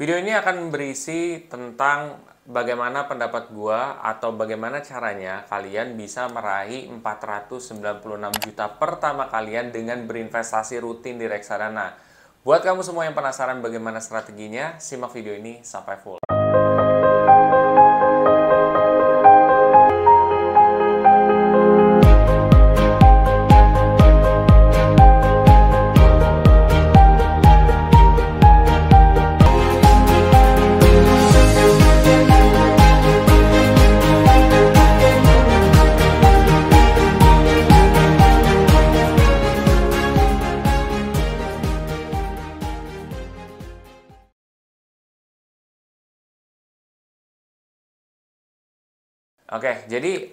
Video ini akan berisi tentang bagaimana pendapat gua atau bagaimana caranya kalian bisa meraih 496 juta pertama kalian dengan berinvestasi rutin di reksadana. Buat kamu semua yang penasaran bagaimana strateginya, simak video ini sampai full. Oke, jadi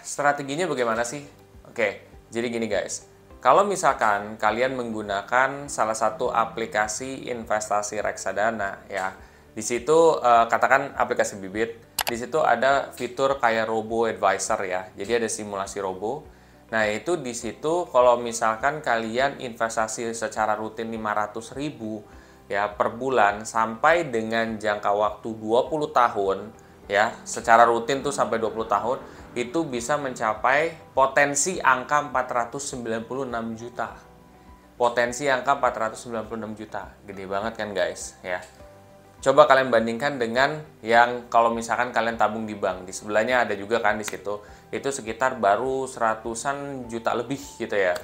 strateginya bagaimana sih? Oke, jadi gini guys. Kalau misalkan kalian menggunakan salah satu aplikasi investasi reksadana ya, di situ katakan aplikasi Bibit, di situ ada fitur kayak robo advisor ya. Jadi ada simulasi robo. Nah, itu di situ kalau misalkan kalian investasi secara rutin 500.000 ya per bulan sampai dengan jangka waktu 20 tahun ya, secara rutin tuh sampai 20 tahun, itu bisa mencapai potensi angka 496 juta. Potensi angka 496 juta. Gede banget kan guys, ya. Coba kalian bandingkan dengan yang kalau misalkan kalian tabung di bank. Di sebelahnya ada juga kan di situ. Itu sekitar baru 100-an juta lebih gitu ya.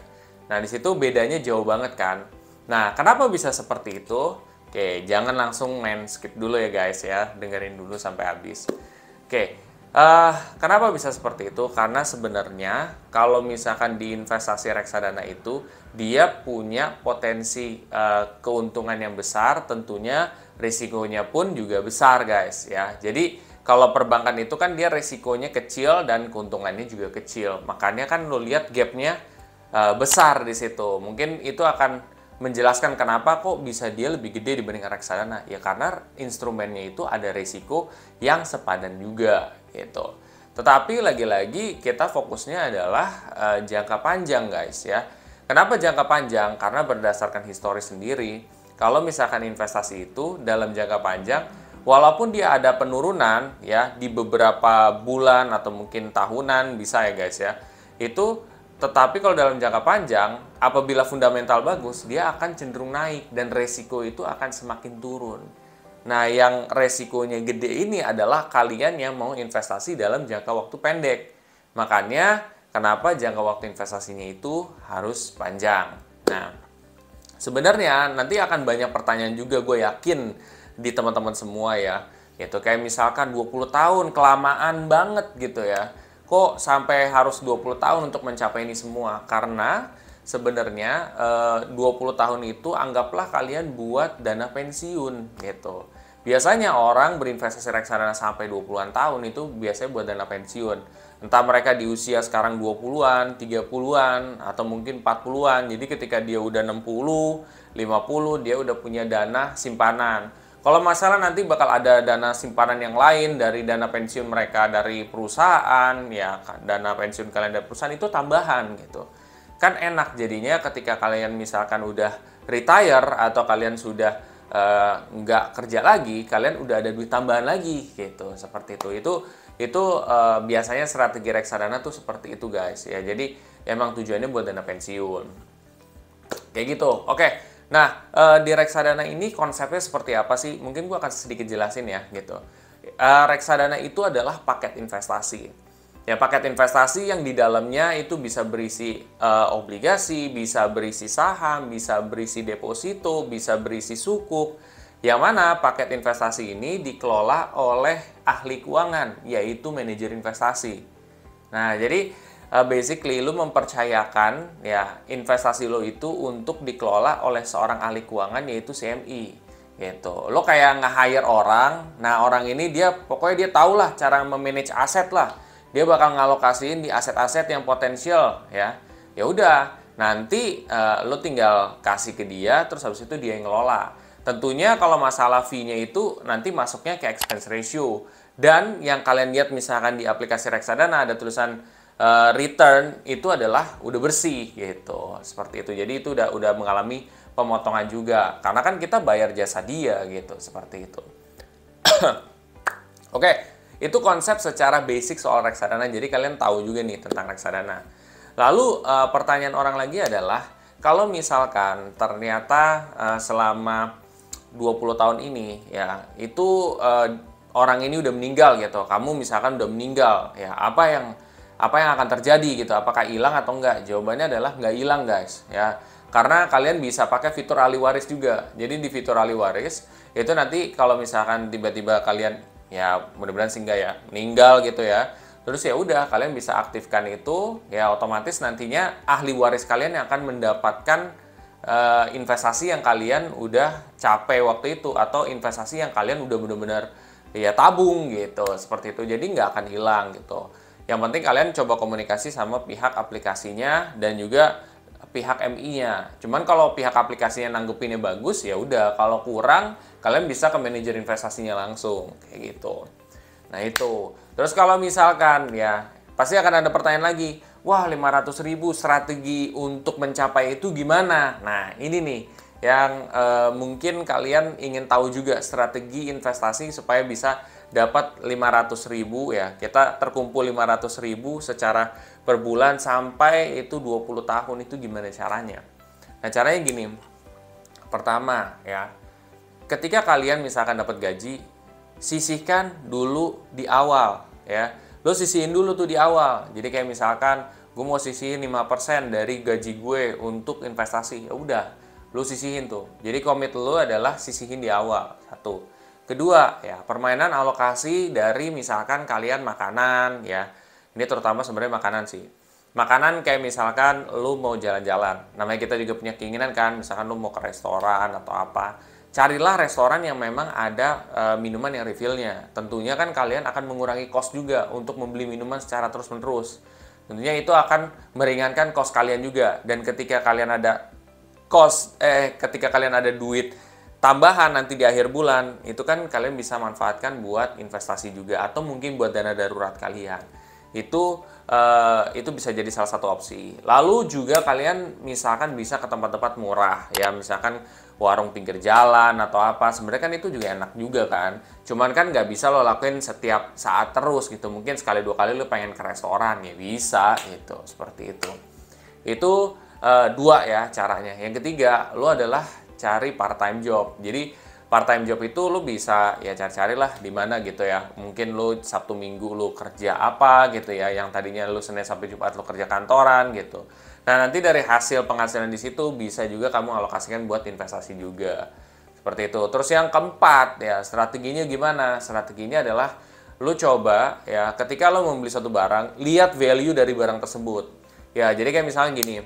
Nah, di situ bedanya jauh banget kan. Nah, kenapa bisa seperti itu? Oke, jangan langsung main skip dulu ya guys ya, dengerin dulu sampai habis. Oke, kenapa bisa seperti itu? Karena sebenarnya kalau misalkan di investasi reksadana itu, dia punya potensi keuntungan yang besar, tentunya risikonya pun juga besar guys ya. Jadi kalau perbankan itu kan dia risikonya kecil dan keuntungannya juga kecil, makanya kan lo lihat gapnya besar di situ. Mungkin itu akan menjelaskan kenapa kok bisa dia lebih gede dibanding reksadana. Ya karena instrumennya itu ada risiko yang sepadan juga gitu. Tetapi lagi-lagi kita fokusnya adalah jangka panjang guys ya. Kenapa jangka panjang? Karena berdasarkan historis sendiri, kalau misalkan investasi itu dalam jangka panjang, walaupun dia ada penurunan ya di beberapa bulan atau mungkin tahunan bisa ya guys ya, itu tetapi kalau dalam jangka panjang, apabila fundamental bagus, dia akan cenderung naik dan resiko itu akan semakin turun. Nah, yang resikonya gede ini adalah kalian yang mau investasi dalam jangka waktu pendek. Makanya, kenapa jangka waktu investasinya itu harus panjang. Nah, sebenarnya nanti akan banyak pertanyaan juga, gue yakin di teman-teman semua ya. Yaitu kayak misalkan 20 tahun, kelamaan banget gitu ya. Kok sampai harus 20 tahun untuk mencapai ini semua? Karena sebenarnya 20 tahun itu anggaplah kalian buat dana pensiun gitu. Biasanya orang berinvestasi reksadana sampai 20-an tahun itu biasanya buat dana pensiun. Entah mereka di usia sekarang 20-an, 30-an, atau mungkin 40-an. Jadi ketika dia udah 60, 50, dia udah punya dana simpanan. Kalau masalah nanti bakal ada dana simpanan yang lain dari dana pensiun mereka dari perusahaan, ya dana pensiun kalian dari perusahaan itu tambahan gitu. Kan enak jadinya ketika kalian misalkan udah retire atau kalian sudah nggak kerja lagi, kalian udah ada duit tambahan lagi gitu. Seperti itu. Itu biasanya strategi reksadana tuh seperti itu guys ya. Jadi emang tujuannya buat dana pensiun. Kayak gitu. Oke. Nah, di reksadana ini konsepnya seperti apa sih? Mungkin gue akan sedikit jelasin ya, gitu. Reksadana itu adalah paket investasi. Ya, paket investasi yang di dalamnya itu bisa berisi obligasi, bisa berisi saham, bisa berisi deposito, bisa berisi sukuk. Yang mana paket investasi ini dikelola oleh ahli keuangan, yaitu manajer investasi. Nah, jadi basically lu mempercayakan ya investasi lo itu untuk dikelola oleh seorang ahli keuangan yaitu CMI gitu. Lo kayak nge-hire orang, nah orang ini dia pokoknya dia tahu lah cara memanage aset lah. Dia bakal ngalokasiin di aset-aset yang potensial ya. Ya udah, nanti lo tinggal kasih ke dia terus habis itu dia yang ngelola. Tentunya kalau masalah fee-nya itu nanti masuknya ke expense ratio. Dan yang kalian lihat misalkan di aplikasi reksadana ada tulisan return itu adalah udah bersih gitu, seperti itu. Jadi itu udah mengalami pemotongan juga. Karena kan kita bayar jasa dia gitu, seperti itu. Oke, itu konsep secara basic soal reksadana. Jadi kalian tahu juga nih tentang reksadana. Lalu pertanyaan orang lagi adalah, kalau misalkan ternyata selama 20 tahun ini ya, itu orang ini udah meninggal gitu. Kamu misalkan udah meninggal, ya apa yang akan terjadi gitu? Apakah hilang atau enggak? Jawabannya adalah nggak hilang, guys, ya. Karena kalian bisa pakai fitur ahli waris juga. Jadi di fitur ahli waris itu nanti kalau misalkan tiba-tiba kalian, ya mudah-mudahan sih enggak ya, meninggal gitu ya. Terus ya udah, kalian bisa aktifkan itu, ya otomatis nantinya ahli waris kalian yang akan mendapatkan investasi yang kalian udah capai waktu itu, atau investasi yang kalian udah benar-benar ya tabung gitu, seperti itu. Jadi nggak akan hilang gitu. Yang penting kalian coba komunikasi sama pihak aplikasinya dan juga pihak MI-nya. Cuman kalau pihak aplikasinya nanggepinnya bagus, ya udah. Kalau kurang, kalian bisa ke manajer investasinya langsung, kayak gitu. Nah itu. Terus kalau misalkan ya, pasti akan ada pertanyaan lagi. Wah, 500.000 strategi untuk mencapai itu gimana? Nah, ini nih yang mungkin kalian ingin tahu juga, strategi investasi supaya bisa dapat 500.000 ya. Kita terkumpul 500.000 secara per bulan sampai itu 20 tahun, itu gimana caranya? Nah, caranya gini. Pertama ya, ketika kalian misalkan dapat gaji, sisihkan dulu di awal ya. Lo sisihin dulu tuh di awal. Jadi kayak misalkan gue mau sisihin 5% dari gaji gue untuk investasi. Ya udah, lo sisihin tuh. Jadi komit lo adalah sisihin di awal. Satu. Kedua, ya permainan alokasi dari misalkan kalian makanan ya. Ini terutama sebenarnya makanan sih. Makanan kayak misalkan lo mau jalan-jalan. Namanya kita juga punya keinginan kan, misalkan lo mau ke restoran atau apa. Carilah restoran yang memang ada minuman yang refillnya. Tentunya kan kalian akan mengurangi cost juga untuk membeli minuman secara terus-menerus. Tentunya itu akan meringankan cost kalian juga. Dan ketika kalian ada ketika kalian ada duit tambahan nanti di akhir bulan, itu kan kalian bisa manfaatkan buat investasi juga, atau mungkin buat dana darurat kalian. Itu bisa jadi salah satu opsi. Lalu juga kalian misalkan bisa ke tempat-tempat murah ya, misalkan warung pinggir jalan atau apa. Sebenarnya kan itu juga enak juga kan, cuman kan nggak bisa lo lakuin setiap saat terus gitu. Mungkin sekali dua kali lo pengen ke restoran ya bisa gitu, seperti itu. Itu dua ya caranya. Yang ketiga, lo adalah cari part time job. Jadi part time job itu lo bisa ya cari-carilah di mana gitu ya. Mungkin lo Sabtu Minggu lo kerja apa gitu ya, yang tadinya lo Senin sampai Jumat lo kerja kantoran gitu. Nah, nanti dari hasil penghasilan di situ bisa juga kamu alokasikan buat investasi juga. Seperti itu. Terus yang keempat ya, strateginya gimana? Strateginya adalah lo coba ya, ketika lo membeli satu barang, lihat value dari barang tersebut. Ya, jadi kayak misalnya gini.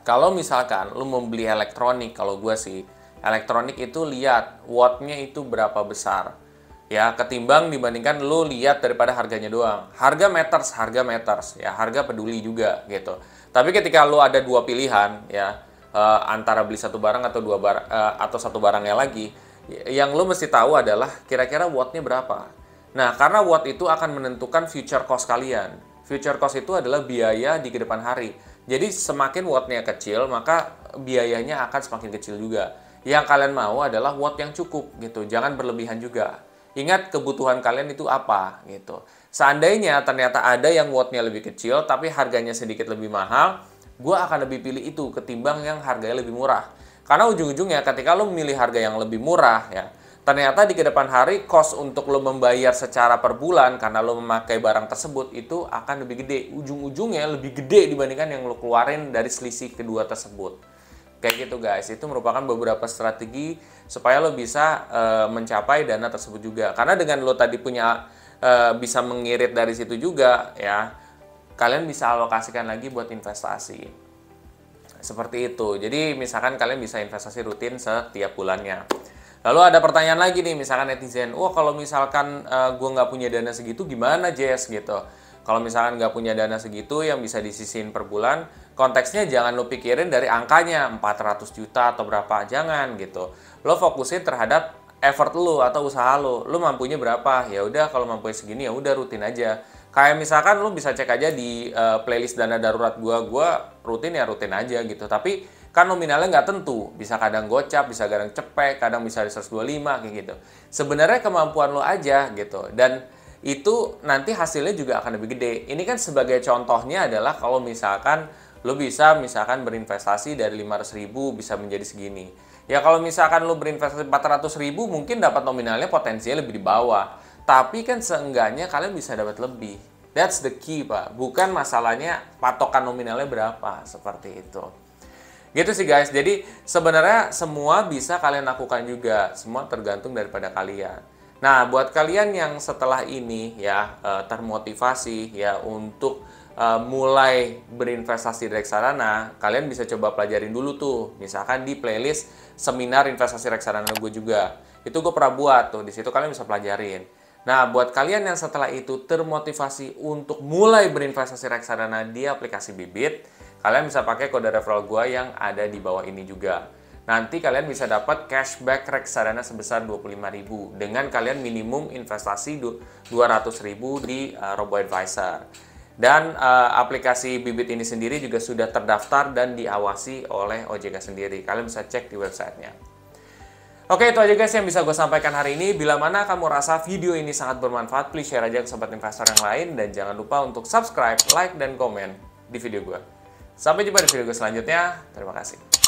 Kalau misalkan lo membeli elektronik, kalau gue sih elektronik itu lihat wattnya itu berapa besar ya, ketimbang dibandingkan lo lihat daripada harganya doang. Harga matters ya, harga peduli juga gitu. Tapi ketika lo ada dua pilihan ya, antara beli satu barang atau atau satu barangnya lagi, yang lo mesti tahu adalah kira-kira wattnya berapa. Nah, karena watt itu akan menentukan future cost kalian. Future cost itu adalah biaya di kedepan hari. Jadi semakin wattnya kecil, maka biayanya akan semakin kecil juga. Yang kalian mau adalah watt yang cukup gitu, jangan berlebihan juga. Ingat kebutuhan kalian itu apa gitu. Seandainya ternyata ada yang wattnya lebih kecil tapi harganya sedikit lebih mahal, gue akan lebih pilih itu ketimbang yang harganya lebih murah. Karena ujung-ujungnya ketika lo memilih harga yang lebih murah ya, ternyata di kedepan hari cost untuk lo membayar secara per bulan karena lo memakai barang tersebut itu akan lebih gede. Ujung-ujungnya lebih gede dibandingkan yang lo keluarin dari selisih kedua tersebut. Kayak gitu guys, itu merupakan beberapa strategi supaya lo bisa mencapai dana tersebut juga. Karena dengan lo tadi punya bisa mengirit dari situ juga ya, kalian bisa alokasikan lagi buat investasi. Seperti itu. Jadi misalkan kalian bisa investasi rutin setiap bulannya. Lalu ada pertanyaan lagi nih, misalkan netizen, wah kalau misalkan gue nggak punya dana segitu gimana Jess gitu. Kalau misalkan nggak punya dana segitu yang bisa disisihin per bulan, konteksnya jangan lo pikirin dari angkanya 400 juta atau berapa, jangan gitu. Lo fokusin terhadap effort lo atau usaha lo. Lo mampunya berapa? Ya udah, kalau mampunya segini ya udah rutin aja. Kayak misalkan lo bisa cek aja di playlist dana darurat gua rutin ya rutin aja gitu. Tapi Kan nominalnya nggak tentu, bisa kadang gocap, bisa kadang cepek, kadang bisa di 125 kayak gitu. Sebenarnya kemampuan lo aja gitu, dan itu nanti hasilnya juga akan lebih gede. Ini kan sebagai contohnya adalah kalau misalkan lo bisa misalkan berinvestasi dari 500.000 bisa menjadi segini. Ya kalau misalkan lo berinvestasi 400.000 mungkin dapat nominalnya potensinya lebih di bawah. Tapi kan seenggaknya kalian bisa dapat lebih. That's the key, Pak. Bukan masalahnya patokan nominalnya berapa, seperti itu. Gitu sih guys. Jadi sebenarnya semua bisa kalian lakukan juga. Semua tergantung daripada kalian. Nah, buat kalian yang setelah ini ya termotivasi ya untuk mulai berinvestasi di reksadana, kalian bisa coba pelajarin dulu tuh. Misalkan di playlist seminar investasi reksadana gue juga. Itu gue pernah buat tuh. Di situ kalian bisa pelajarin. Nah, buat kalian yang setelah itu termotivasi untuk mulai berinvestasi reksadana di aplikasi Bibit, kalian bisa pakai kode referral gue yang ada di bawah ini juga. Nanti kalian bisa dapat cashback reksadana sebesar 25.000 dengan kalian minimum investasi 200.000 di robo-advisor. Dan aplikasi Bibit ini sendiri juga sudah terdaftar dan diawasi oleh OJK sendiri. Kalian bisa cek di websitenya. Oke, itu aja guys yang bisa gue sampaikan hari ini. Bila mana kamu rasa video ini sangat bermanfaat, please share aja ke sobat investor yang lain. Dan jangan lupa untuk subscribe, like, dan komen di video gue. Sampai jumpa di video gue selanjutnya. Terima kasih.